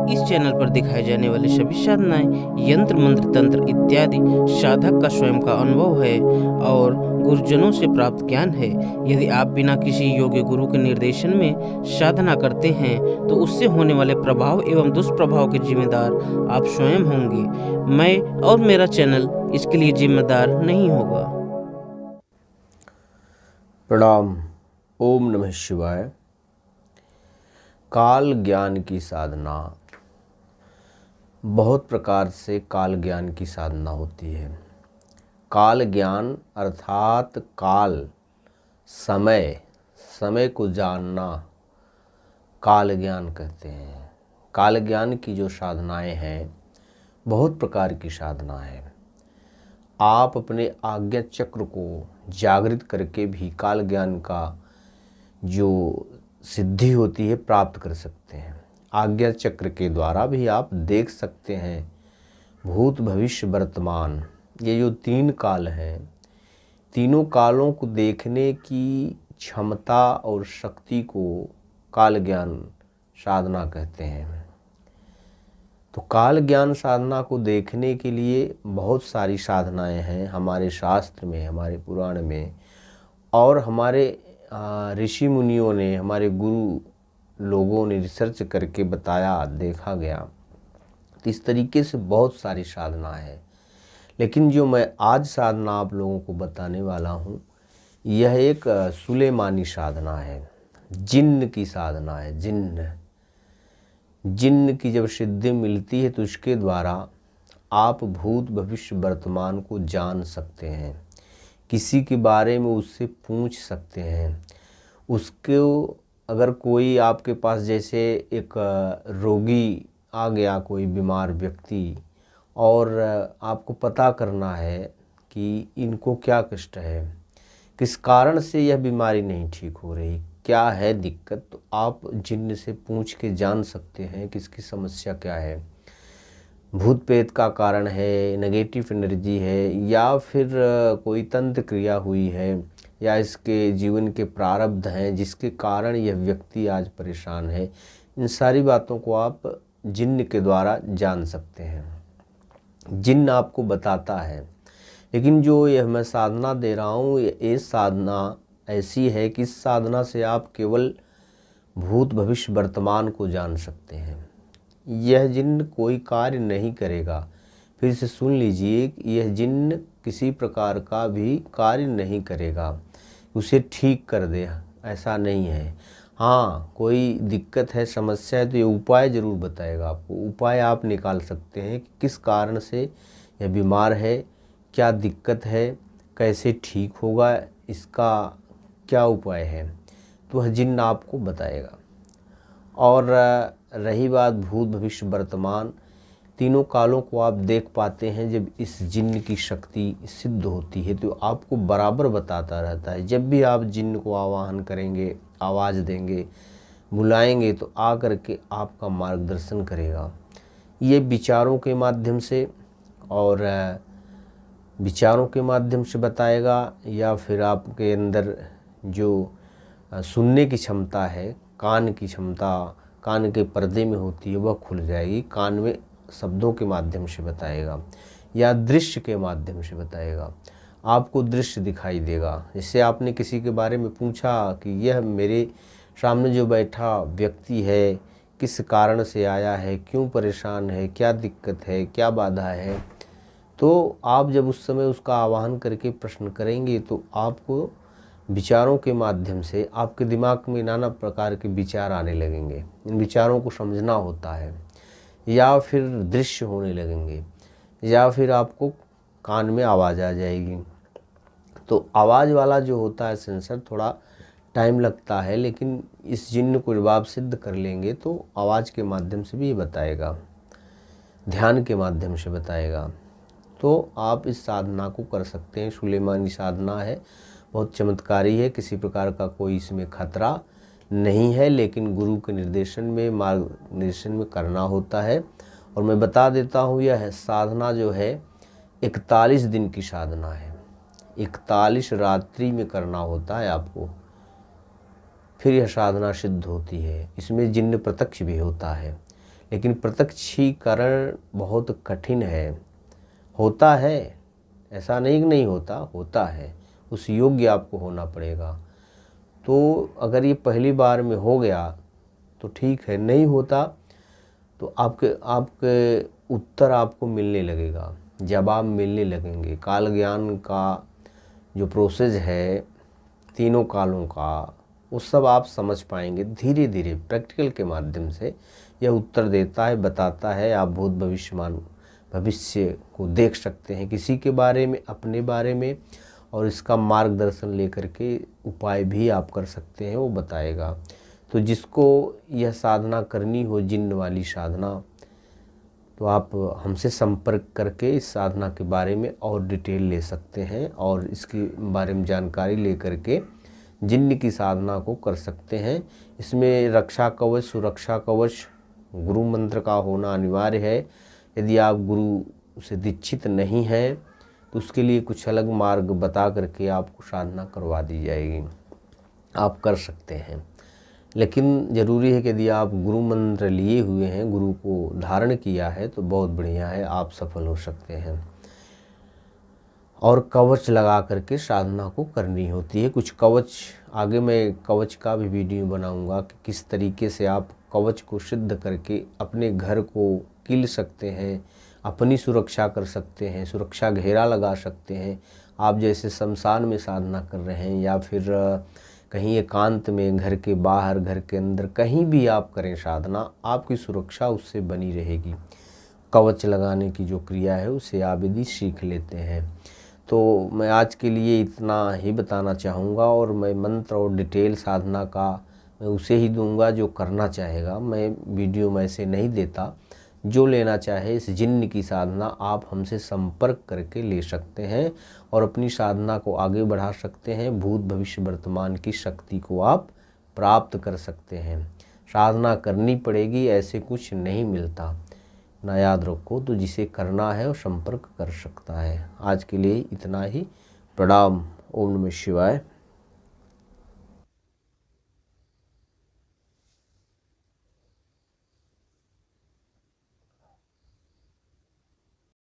इस चैनल पर दिखाए जाने वाले सभी साधनाएं यंत्र मंत्र तंत्र इत्यादि साधक का स्वयं का अनुभव है और गुरुजनों से प्राप्त ज्ञान है। यदि आप बिना किसी योग्य गुरु के निर्देशन में साधना करते हैं तो उससे होने वाले प्रभाव एवं दुष्प्रभाव के जिम्मेदार आप स्वयं होंगे। मैं और मेरा चैनल इसके लिए जिम्मेदार नहीं होगा। प्रणाम। ओम नमः शिवाय। काल ज्ञान की साधना, बहुत प्रकार से काल ज्ञान की साधना होती है। काल ज्ञान अर्थात काल समय को जानना काल ज्ञान कहते हैं। काल ज्ञान की जो साधनाएं हैं, बहुत प्रकार की साधना है। आप अपने आज्ञा चक्र को जागृत करके भी काल ज्ञान का जो सिद्धि होती है प्राप्त कर सकते हैं। आज्ञा चक्र के द्वारा भी आप देख सकते हैं भूत भविष्य वर्तमान, ये जो तीन काल हैं, तीनों कालों को देखने की क्षमता और शक्ति को काल ज्ञान साधना कहते हैं। तो काल ज्ञान साधना को देखने के लिए बहुत सारी साधनाएं हैं हमारे शास्त्र में, हमारे पुराण में, और हमारे ऋषि मुनियों ने, हमारे गुरु लोगों ने रिसर्च करके बताया, देखा गया। तो इस तरीके से बहुत सारी साधना है। लेकिन जो मैं आज साधना आप लोगों को बताने वाला हूँ, यह एक सुलेमानी साधना है। जिन्न की साधना है। जिन्न की जब सिद्धि मिलती है तो इसके द्वारा आप भूत भविष्य वर्तमान को जान सकते हैं। किसी के बारे में उससे पूछ सकते हैं। उसको अगर कोई आपके पास जैसे एक रोगी आ गया, कोई बीमार व्यक्ति, और आपको पता करना है कि इनको क्या कष्ट है, किस कारण से यह बीमारी नहीं ठीक हो रही, क्या है दिक्कत, तो आप जिन्न से पूछ के जान सकते हैं कि इसकी समस्या क्या है। भूत प्रेत का कारण है, नेगेटिव एनर्जी है, या फिर कोई तंत्र क्रिया हुई है, या इसके जीवन के प्रारब्ध हैं जिसके कारण यह व्यक्ति आज परेशान है। इन सारी बातों को आप जिन्न के द्वारा जान सकते हैं। जिन्न आपको बताता है। लेकिन जो यह मैं साधना दे रहा हूँ, ये साधना ऐसी है कि इस साधना से आप केवल भूत भविष्य वर्तमान को जान सकते हैं। यह जिन्न कोई कार्य नहीं करेगा। फिर से सुन लीजिए, यह जिन्न किसी प्रकार का भी कार्य नहीं करेगा, उसे ठीक कर दे, ऐसा नहीं है। हाँ, कोई दिक्कत है, समस्या है, तो ये उपाय ज़रूर बताएगा आपको। उपाय आप निकाल सकते हैं कि किस कारण से यह बीमार है, क्या दिक्कत है, कैसे ठीक होगा, इसका क्या उपाय है, तो वह जिन्न आपको बताएगा। और रही बात भूत भविष्य वर्तमान, तीनों कालों को आप देख पाते हैं। जब इस जिन्न की शक्ति सिद्ध होती है तो आपको बराबर बताता रहता है। जब भी आप जिन्न को आवाहन करेंगे, आवाज़ देंगे, बुलाएंगे, तो आ करके आपका मार्गदर्शन करेगा। ये विचारों के माध्यम से, और विचारों के माध्यम से बताएगा, या फिर आपके अंदर जो सुनने की क्षमता है, कान की क्षमता कान के पर्दे में होती है, वह खुल जाएगी। कान में शब्दों के माध्यम से बताएगा, या दृश्य के माध्यम से बताएगा। आपको दृश्य दिखाई देगा। जैसे आपने किसी के बारे में पूछा कि यह मेरे सामने जो बैठा व्यक्ति है, किस कारण से आया है, क्यों परेशान है, क्या दिक्कत है, क्या बाधा है, तो आप जब उस समय उसका आवाहन करके प्रश्न करेंगे तो आपको विचारों के माध्यम से आपके दिमाग में नाना प्रकार के विचार आने लगेंगे। इन विचारों को समझना होता है, या फिर दृश्य होने लगेंगे, या फिर आपको कान में आवाज़ आ जाएगी। तो आवाज़ वाला जो होता है सेंसर, थोड़ा टाइम लगता है, लेकिन इस जिन्न को जब आप सिद्ध कर लेंगे तो आवाज़ के माध्यम से भी ये बताएगा, ध्यान के माध्यम से बताएगा। तो आप इस साधना को कर सकते हैं। सुलेमानी साधना है, बहुत चमत्कारी है, किसी प्रकार का कोई इसमें खतरा नहीं है, लेकिन गुरु के निर्देशन में, मार्गदर्शन में करना होता है। और मैं बता देता हूँ, यह साधना जो है 41 दिन की साधना है। 41 रात्रि में करना होता है आपको, फिर यह साधना सिद्ध होती है। इसमें जिन्न प्रत्यक्ष भी होता है। लेकिन प्रत्यक्षीकरण बहुत कठिन है। होता है, ऐसा नहीं कि नहीं होता, होता है, उस योग्य आपको होना पड़ेगा। तो अगर ये पहली बार में हो गया तो ठीक है, नहीं होता तो आपके उत्तर आपको मिलने लगेगा, जवाब मिलने लगेंगे। काल ज्ञान का जो प्रोसेस है तीनों कालों का, वो सब आप समझ पाएंगे धीरे धीरे प्रैक्टिकल के माध्यम से। यह उत्तर देता है, बताता है। आप भूत भविष्य को देख सकते हैं किसी के बारे में, अपने बारे में, और इसका मार्गदर्शन लेकर के उपाय भी आप कर सकते हैं, वो बताएगा। तो जिसको यह साधना करनी हो, जिन्न वाली साधना, तो आप हमसे संपर्क करके इस साधना के बारे में और डिटेल ले सकते हैं और इसके बारे में जानकारी ले करके जिन्न की साधना को कर सकते हैं। इसमें रक्षा कवच, सुरक्षा कवच, गुरु मंत्र का होना अनिवार्य है। यदि आप गुरु से दीक्षित नहीं हैं तो उसके लिए कुछ अलग मार्ग बता करके आपको साधना करवा दी जाएगी, आप कर सकते हैं। लेकिन ज़रूरी है कि यदि आप गुरु मंत्र लिए हुए हैं, गुरु को धारण किया है, तो बहुत बढ़िया है, आप सफल हो सकते हैं। और कवच लगा करके साधना को करनी होती है। कुछ कवच, आगे मैं कवच का भी वीडियो बनाऊंगा कि किस तरीके से आप कवच को सिद्ध करके अपने घर को किल सकते हैं, अपनी सुरक्षा कर सकते हैं, सुरक्षा घेरा लगा सकते हैं। आप जैसे शमशान में साधना कर रहे हैं या फिर कहीं एकांत में, घर के बाहर, घर के अंदर, कहीं भी आप करें साधना, आपकी सुरक्षा उससे बनी रहेगी। कवच लगाने की जो क्रिया है उसे आप यदि सीख लेते हैं तो मैं आज के लिए इतना ही बताना चाहूँगा। और मैं मंत्र और डिटेल साधना का मैं उसे ही दूंगा जो करना चाहेगा। मैं वीडियो में ऐसे नहीं देता। जो लेना चाहे इस जिन्न की साधना आप हमसे संपर्क करके ले सकते हैं और अपनी साधना को आगे बढ़ा सकते हैं। भूत भविष्य वर्तमान की शक्ति को आप प्राप्त कर सकते हैं। साधना करनी पड़ेगी, ऐसे कुछ नहीं मिलता ना, याद रखो। तो जिसे करना है वो संपर्क कर सकता है। आज के लिए इतना ही। प्रणाम। ओम नमः शिवाय।